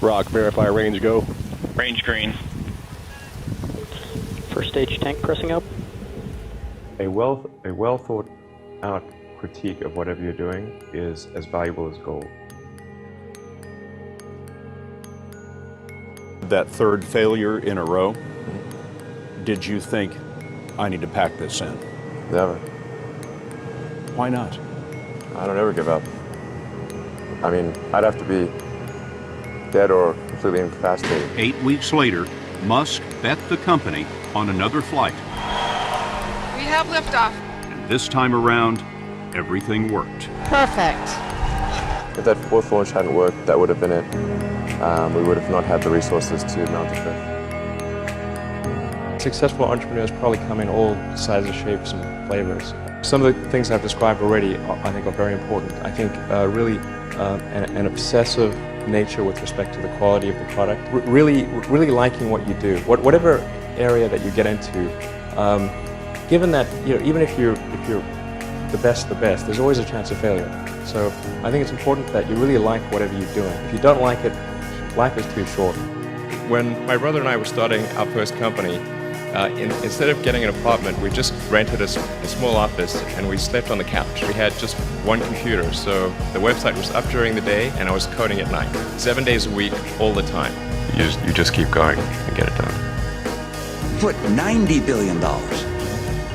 Rock, verify range, go. Range green. First stage tank pressing up. A well thought out critique of whatever you're doing is as valuable as gold. That third failure in a row, did you think, I need to pack this in? Never. Why not? I don't ever give up. I mean, I'd have to be dead or completely incapacitated. 8 weeks later, Musk bet the company on another flight. We have liftoff. And this time around, everything worked. Perfect. If that fourth launch hadn't worked, that would have been it. We would have not had the resources to mount the trip. Successful entrepreneurs probably come in all sizes, shapes, and flavors. Some of the things I've described already, I think, are very important. I think really an obsessive nature with respect to the quality of the product. Really liking what you do, whatever area that you get into. Given that, even if you're the best, there's always a chance of failure. So I think it's important that you really like whatever you're doing. If you don't like it, life is too short. When my brother and I were starting our first company, instead of getting an apartment, we just rented a small office and we slept on the couch. We had just one computer, so the website was up during the day and I was coding at night. 7 days a week, all the time. You just keep going and get it done. Put $90 billion,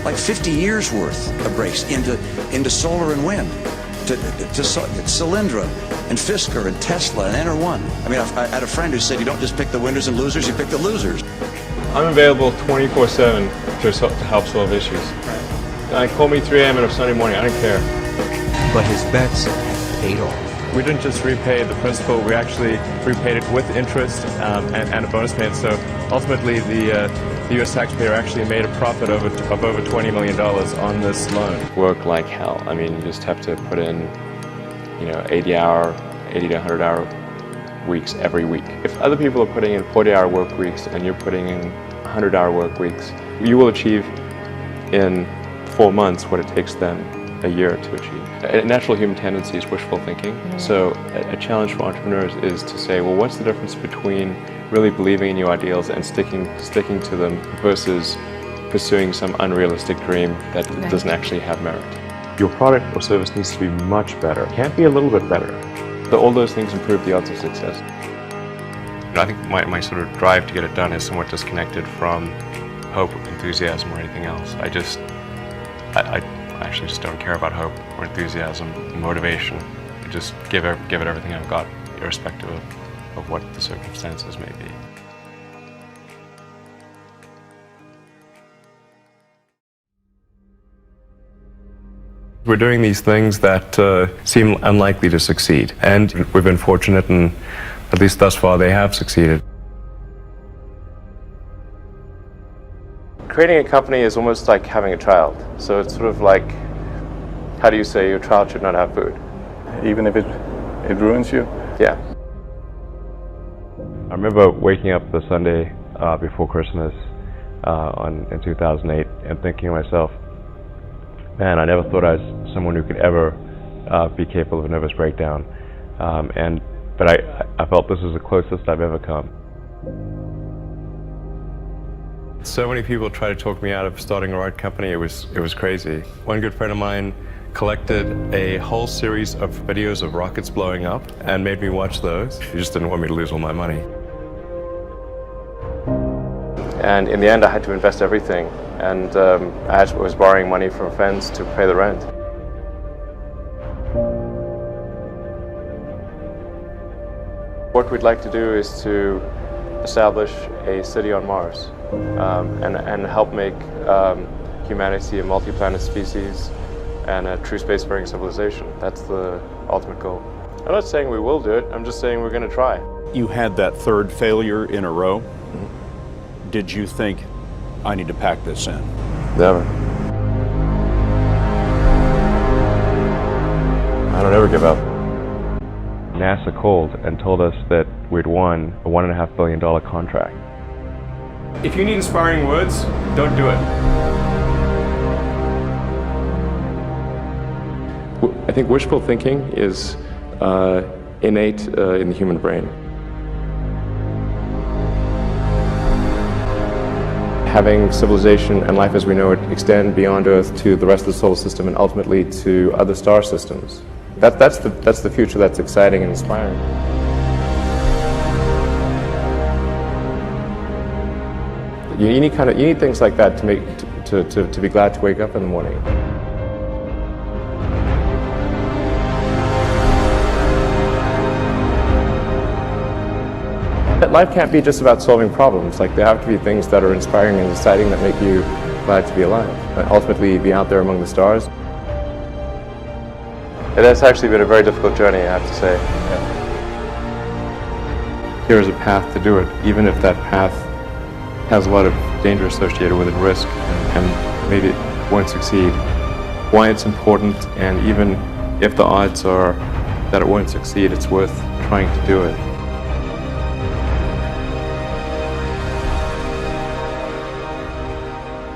like 50 years worth of breaks into solar and wind, to Solyndra and Fisker and Tesla and Enter1. I mean, I had a friend who said you don't just pick the winners and losers, you pick the losers. I'm available 24/7 to help solve issues. Call me 3 a.m. on a Sunday morning, I don't care. But his bets have paid off. We didn't just repay the principal, we actually repaid it with interest and a bonus payment. So ultimately the U.S. taxpayer actually made a profit of over $20 million on this loan. Work like hell. I mean, you just have to put in 80 to 100 hour weeks every week. If other people are putting in 40-hour work weeks and you're putting in 100-hour work weeks, you will achieve in 4 months what it takes them a year to achieve. A natural human tendency is wishful thinking. So a challenge for entrepreneurs is to say, well, what's the difference between really believing in your ideals and sticking to them versus pursuing some unrealistic dream that doesn't actually have merit? Your product or service needs to be much better. It can't be a little bit better. So all those things improve the odds of success. I think my sort of drive to get it done is somewhat disconnected from hope, enthusiasm, or anything else. I actually just don't care about hope or enthusiasm, motivation. I just give it everything I've got, irrespective of what the circumstances may be. We're doing these things that seem unlikely to succeed, and we've been fortunate, and at least thus far they have succeeded. Creating a company is almost like having a child. So it's sort of like, how do you say your child should not have food? Even if it ruins you? Yeah. I remember waking up the Sunday before Christmas in 2008 and thinking to myself, man, I never thought I was someone who could ever be capable of a nervous breakdown. But I felt this was the closest I've ever come. So many people tried to talk me out of starting a rocket company. It was crazy. One good friend of mine collected a whole series of videos of rockets blowing up and made me watch those. He just didn't want me to lose all my money. And in the end, I had to invest everything. And I was borrowing money from friends to pay the rent. What we'd like to do is to establish a city on Mars and help make humanity a multi-planet species and a true spacefaring civilization. That's the ultimate goal. I'm not saying we will do it, I'm just saying we're going to try. You had that third failure in a row. Did you think, I need to pack this in? Never. I don't ever give up. NASA called and told us that we'd won a $1.5 billion contract. If you need inspiring words, don't do it. I think wishful thinking is innate in the human brain. having civilization and life as we know it extend beyond Earth to the rest of the solar system and ultimately to other star systems. That's the future that's exciting and inspiring. You need things like that to make to be glad to wake up in the morning. Life can't be just about solving problems. Like, there have to be things that are inspiring and exciting that make you glad to be alive. Ultimately, be out there among the stars. It has actually been a very difficult journey, I have to say. Yeah. Here is a path to do it, even if that path has a lot of danger associated with it, risk, and maybe it won't succeed. Why it's important, and even if the odds are that it won't succeed, it's worth trying to do it.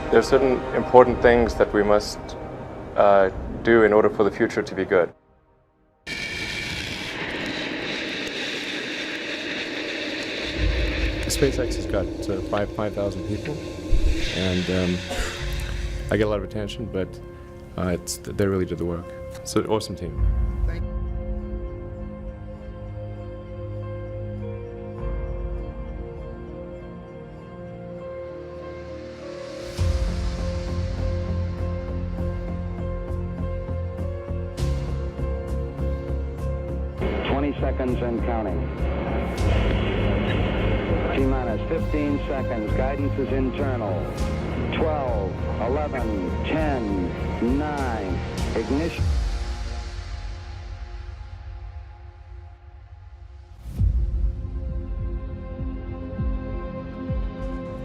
There are certain important things that we must do in order for the future to be good. SpaceX has got 5,000 people, and I get a lot of attention, but they really did the work. It's an awesome team. 20 seconds and counting. T-minus 15 seconds. Guidance is internal. 12, 11, 10, 9. Ignition.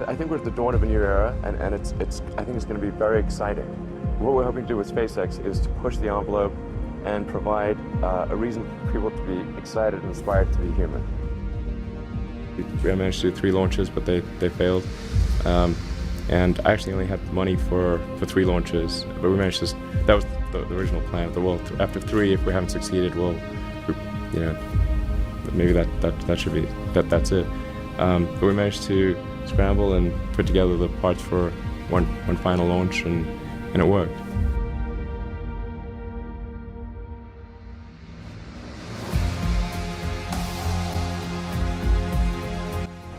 I think we're at the dawn of a new era, and I think it's going to be very exciting. What we're hoping to do with SpaceX is to push the envelope and provide a reason for people to be excited and inspired to be human. We managed to do 3 launches, but they failed. And I actually only had money for 3 launches, but we managed to. That was the original plan. Well, after 3, if we haven't succeeded, well, maybe that should be that's it. But we managed to scramble and put together the parts for one final launch, and it worked.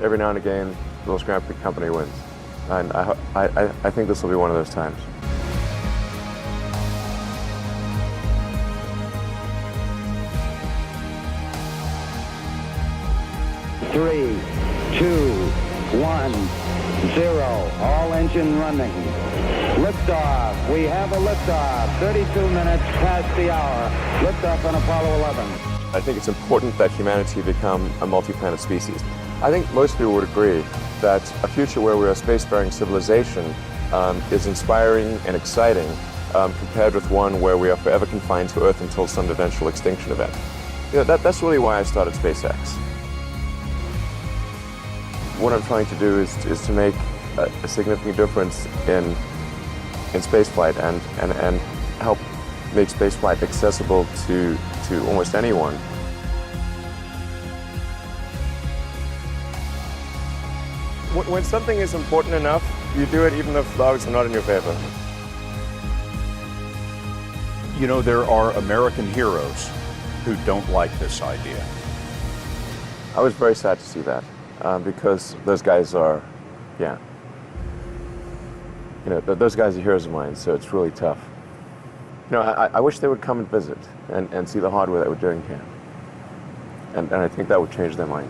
Every now and again, the little scrappy company wins, and I think this will be one of those times. Three, 2, 1, 0. All engine running. Liftoff. We have a liftoff. 32 minutes past the hour. Liftoff on Apollo 11. I think it's important that humanity become a multi-planet species. I think most people would agree that a future where we're a spacefaring civilization is inspiring and exciting compared with one where we are forever confined to Earth until some eventual extinction event. That's really why I started SpaceX. What I'm trying to do is to make a significant difference in spaceflight and help make spaceflight accessible to almost anyone. When something is important enough, you do it even if the odds are not in your favor. You know, there are American heroes who don't like this idea. I was very sad to see that because those guys are, those guys are heroes of mine, so it's really tough. I wish they would come and visit and see the hardware that we're doing here. And I think that would change their mind.